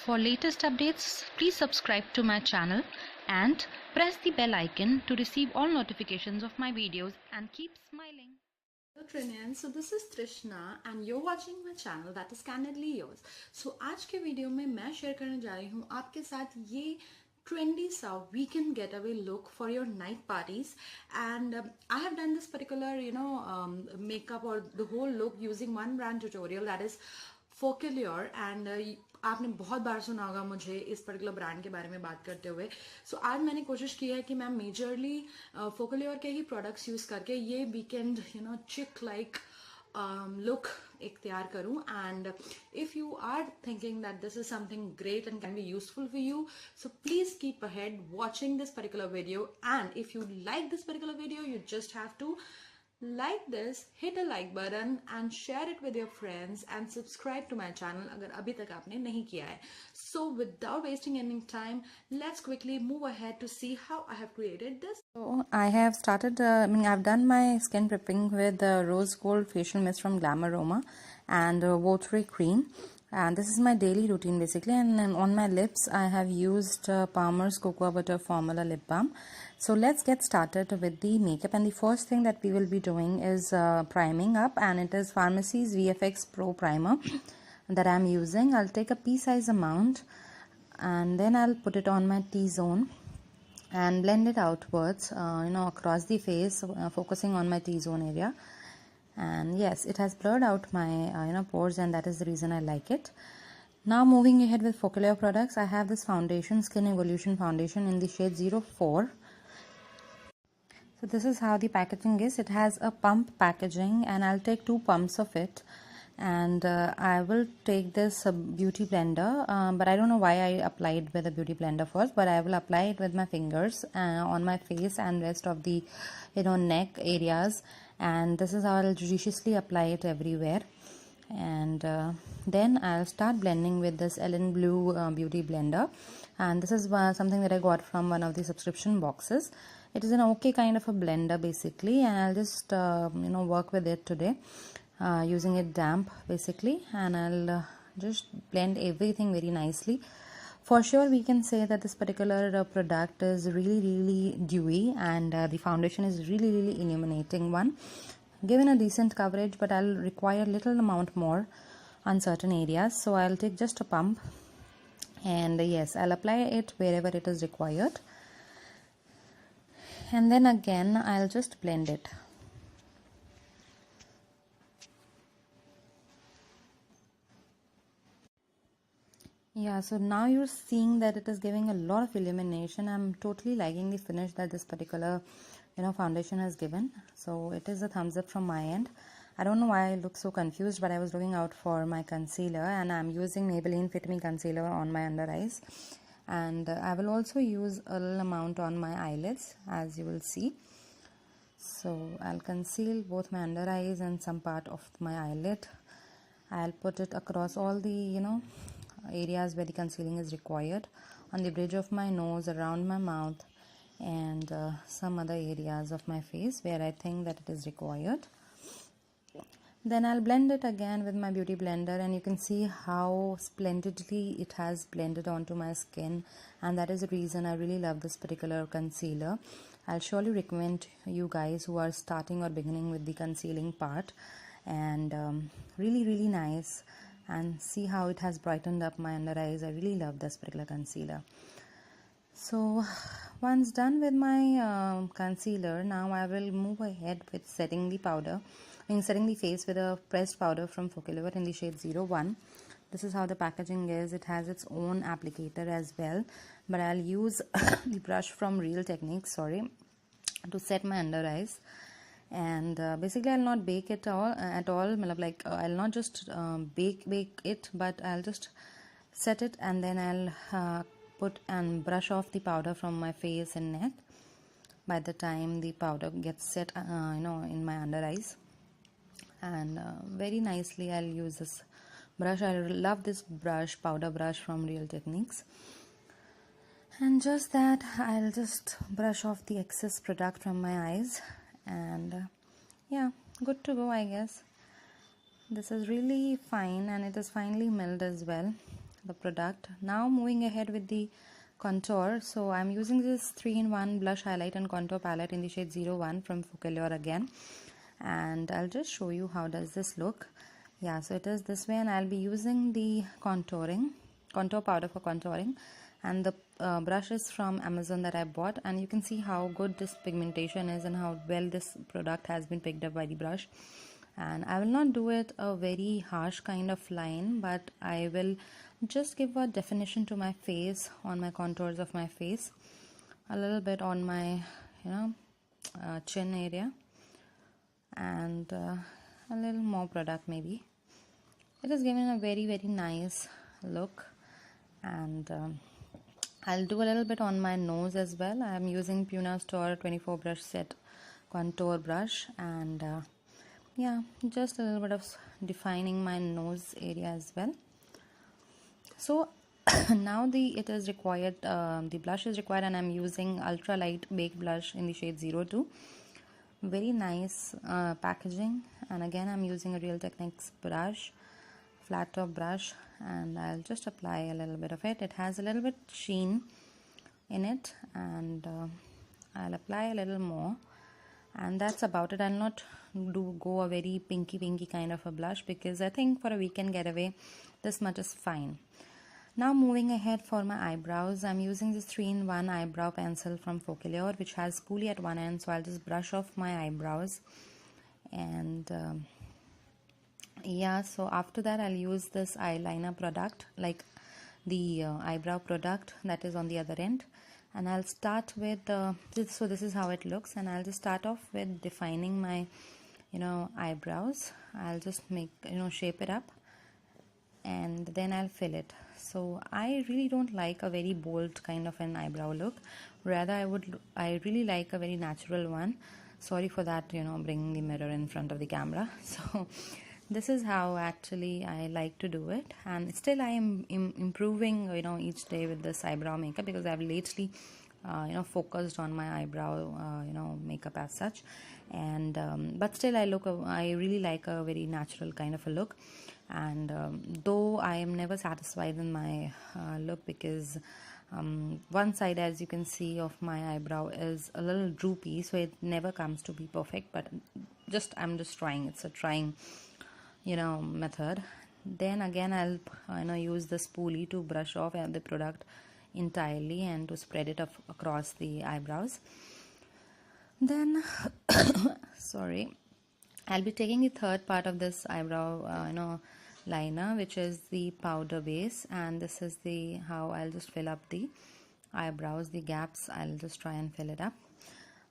For latest updates, please subscribe to my channel and press the bell icon to receive all notifications of my videos and keep smiling. Hello Trinion, so this is Trishna and you're watching my channel that is Candidly Yours. So आज के video में मैं share करने जा रही हूँ आपके साथ ये trendy सा weekend getaway look for your night parties, and I have done this particular makeup or the whole look using one brand tutorial, that is Focallure, and आपने बहुत बार सुना होगा मुझे इस पर्टिकुलर ब्रांड के बारे में बात करते हुए. सो आज मैंने कोशिश की है कि मैं मेजरली Focallure के ही प्रोडक्ट्स यूज करके ये वीकेंड चिक लाइक look एक तैयार करूं. And if you are thinking that this is something great and can be useful for you, so please keep ahead watching this particular video. And if you like this particular video, you just have to like this, hit a like button and share it with your friends and subscribe to my channel अगर अभी तक आपने नहीं किया है. So without wasting any time, let's quickly move ahead to see how I have created this. So I have started, I've done my skin prepping with the Rose Gold Facial Mist from Glamouroma and watery cream. And this is my daily routine basically, and on my lips I have used Palmer's Cocoa Butter Formula Lip Balm. So let's get started with the makeup, and the first thing that we will be doing is priming up, and it is Pharmacy's VFX Pro Primer that I'm using. I'll take a pea-size amount and then I'll put it on my T-zone and blend it outwards, across the face, focusing on my T-zone area. And yes, it has blurred out my pores, and that is the reason I like it. Now moving ahead with Focallure products, I have this foundation, Skin Evolution Foundation in the shade 04. So this is how the packaging is. It has a pump packaging, and I'll take 2 pumps of it, and I will take this beauty blender, but I don't know why I applied with a beauty blender first, but I will apply it with my fingers on my face and rest of the neck areas. And this is how I'll judiciously apply it everywhere. And then I'll start blending with this Ellen Blue beauty blender, and this is something that I got from one of the subscription boxes. It is an okay kind of a blender basically, and I'll just work with it today using it damp basically, and I'll just blend everything very nicely. For sure we can say that this particular product is really dewy, and the foundation is really illuminating one, given a decent coverage, but I'll require little amount more on certain areas. So I'll take just a pump, and yes, I'll apply it wherever it is required, and then again I'll just blend it. Yeah, so now you're seeing that it is giving a lot of illumination. I'm totally liking the finish that this particular foundation has given. So it is a thumbs up from my end. I don't know why I look so confused, but I was looking out for my concealer, and I'm using Maybelline Fitme concealer on my under eyes, and I will also use a little amount on my eyelids, as you will see. So I'll conceal both my under eyes and some part of my eyelid. I'll put it across all the areas where the concealing is required, on the bridge of my nose, around my mouth, and some other areas of my face where I think that it is required. Then I'll blend it again with my beauty blender, and you can see how splendidly it has blended onto my skin, and that is the reason I really love this particular concealer. I'll surely recommend you guys who are starting or beginning with the concealing part, and really nice. And see how it has brightened up my under eyes. I really love this particular concealer. So once done with my concealer, now I will move ahead with setting the powder. Setting the face with a pressed powder from Focallure in the shade 01. This is how the packaging is. It has its own applicator as well, but I'll use the brush from Real Techniques, to set my under eyes. And basically I'll not bake it at all, I'll not just bake it, but I'll just set it, and then I'll put and brush off the powder from my face and neck by the time the powder gets set in my under eyes. And very nicely I'll use this brush. I love this brush, powder brush from Real Techniques. And just that, I'll just brush off the excess product from my eyes, and yeah, good to go, I guess. This is really fine, and it is finely milled as well. the product. Now moving ahead with the contour. So I'm using this 3-in-1 blush highlight and contour palette in the shade 01 from Focallure again, and I'll just show you how does this look. Yeah, so it is this way, and I'll be using the contour powder for contouring, and the brush is from Amazon that I bought, and you can see how good this pigmentation is and how well this product has been picked up by the brush. And I will not do it a very harsh kind of line, but I will just give a definition to my face, on my contours of my face, a little bit on my chin area, and a little more product maybe. It is giving a very nice look. And I'll do a little bit on my nose as well. I am using Puna Store 24 brush set contour brush, and yeah, just a little bit of defining my nose area as well. So now the blush is required, and I'm using ultra light baked blush in the shade 02. Very nice packaging, and again I'm using a Real Techniques brush, flat top brush, and I'll just apply a little bit of it. It has a little bit sheen in it, and I'll apply a little more, and that's about it. I'll not go a very pinky kind of a blush, because I think for a weekend getaway this much is fine. Now moving ahead for my eyebrows, I'm using this 3-in-1 eyebrow pencil from Focallure, which has spoolie at one end, so I'll just brush off my eyebrows. And yeah, so after that I'll use this eyeliner product, like the eyebrow product that is on the other end, and I'll start with so this is how it looks, and I'll just start off with defining my eyebrows. I'll just make shape it up, and then I'll fill it. So I really don't like a very bold kind of an eyebrow look. Rather, I really like a very natural one. Sorry for that, bringing the mirror in front of the camera. So this is how actually I like to do it, and still I am improving each day with this eyebrow makeup, because I've lately focused on my eyebrow makeup as such. And but still I really like a very natural kind of a look. And though I am never satisfied in my look, because one side, as you can see, of my eyebrow is a little droopy, so it never comes to be perfect, but I'm just trying. It's a trying method. Then again I'll use the spoolie to brush off the product entirely and to spread it across the eyebrows. Then sorry, I'll be taking the third part of this eyebrow liner, which is the powder base, and this is how I'll just fill up the eyebrows, the gaps. I'll just try and fill it up.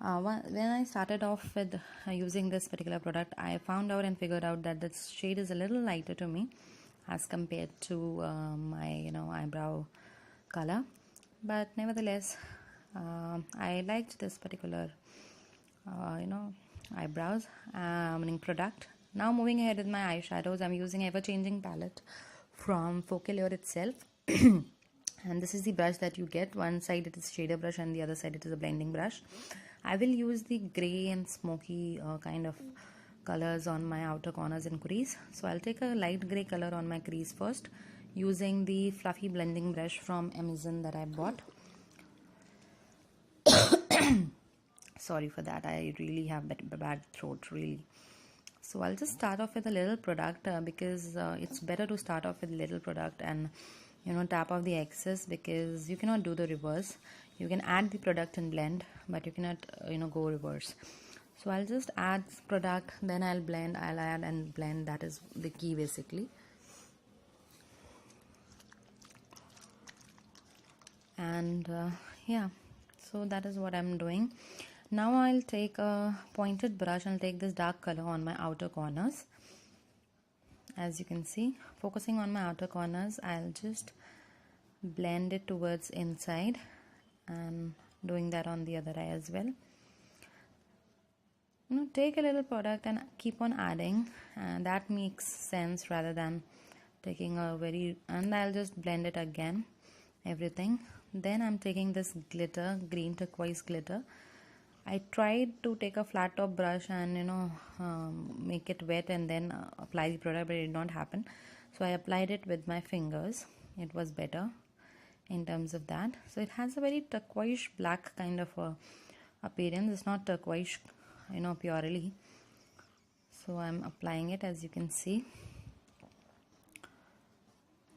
When I started off with using this particular product, I found out and figured out that this shade is a little lighter to me as compared to my eyebrow color, but nevertheless I liked this particular eyebrows product. Now moving ahead with my eyeshadows, I'm using Everchanging Palette from Focallure itself. And this is the brush that you get. One side it is shader brush and the other side it is a blending brush. I will use the grey and smoky kind of colors on my outer corners and crease. So I'll take a light grey color on my crease first, using the fluffy blending brush from Amazon that I bought. Sorry for that, I really have a bad throat, really. So I'll just start off with a little product because it's better to start off with little product and tap off the excess, because you cannot do the reverse. You can add the product and blend, but you cannot go reverse. So I'll just add product, then I'll blend, I'll add and blend. That is the key basically. And yeah, so that is what I'm doing. Now I'll take a pointed brush and take this dark color on my outer corners. As you can see, focusing on my outer corners, I'll just blend it towards inside, and doing that on the other eye as well. Take a little product and keep on adding, and that makes sense rather than taking and I'll just blend it again, everything. Then I'm taking this glitter, green turquoise glitter. I tried to take a flat top brush and make it wet and then apply the product, but it did not happen. So I applied it with my fingers, it was better in terms of that. So it has a very turquoise black kind of a appearance. It's not turquoise, purely. So I'm applying it, as you can see.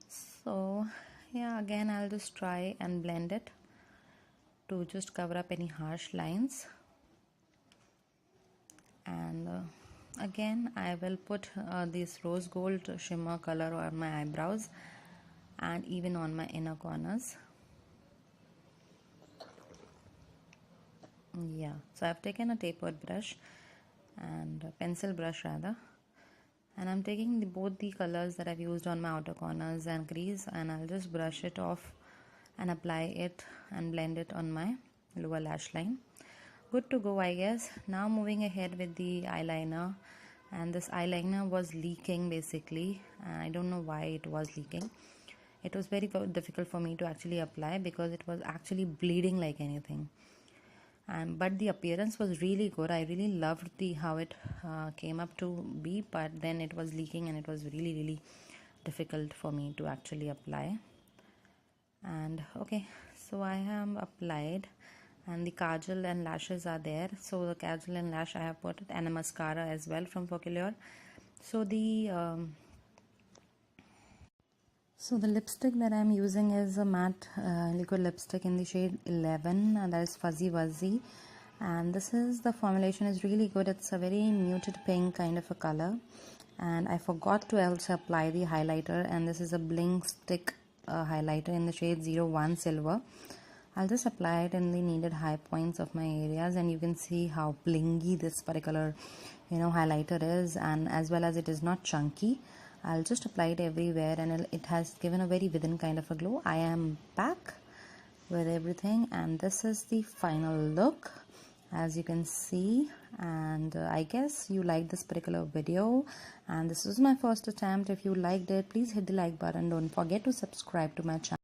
So yeah, again I'll just try and blend it to just cover up any harsh lines. And again I will put this rose gold shimmer color on my eyebrows and even on my inner corners. Yeah, so I've taken a tapered brush and a pencil brush rather, and I'm taking both the colors that I've used on my outer corners and crease, and I'll just brush it off and apply it and blend it on my lower lash line. Good to go, I guess. Now moving ahead with the eyeliner, and this eyeliner was leaking basically. I don't know why it was leaking. It was very difficult for me to actually apply because it was actually bleeding like anything. But the appearance was really good. I really loved how it came up to be, but then it was leaking and it was really difficult for me to actually apply. And okay, so I have applied, and the kajal and lashes are there. So the kajal and lash I have put, and a mascara as well from Focallure. So the lipstick that I'm using is a matte liquid lipstick in the shade 11, and that is Fuzzy Wuzzy. And this is, the formulation is really good. It's a very muted pink kind of a color. And I forgot to also apply the highlighter, and this is a bling stick highlighter in the shade 01 Silver. I'll just apply it in the needed high points of my areas, and you can see how blingy this particular highlighter is, and as well as it is not chunky. I'll just apply it everywhere, and it has given a very within kind of a glow. I am back with everything, and this is the final look, as you can see. And I guess you liked this particular video, and this was my first attempt. If you liked it, please hit the like button. Don't forget to subscribe to my channel.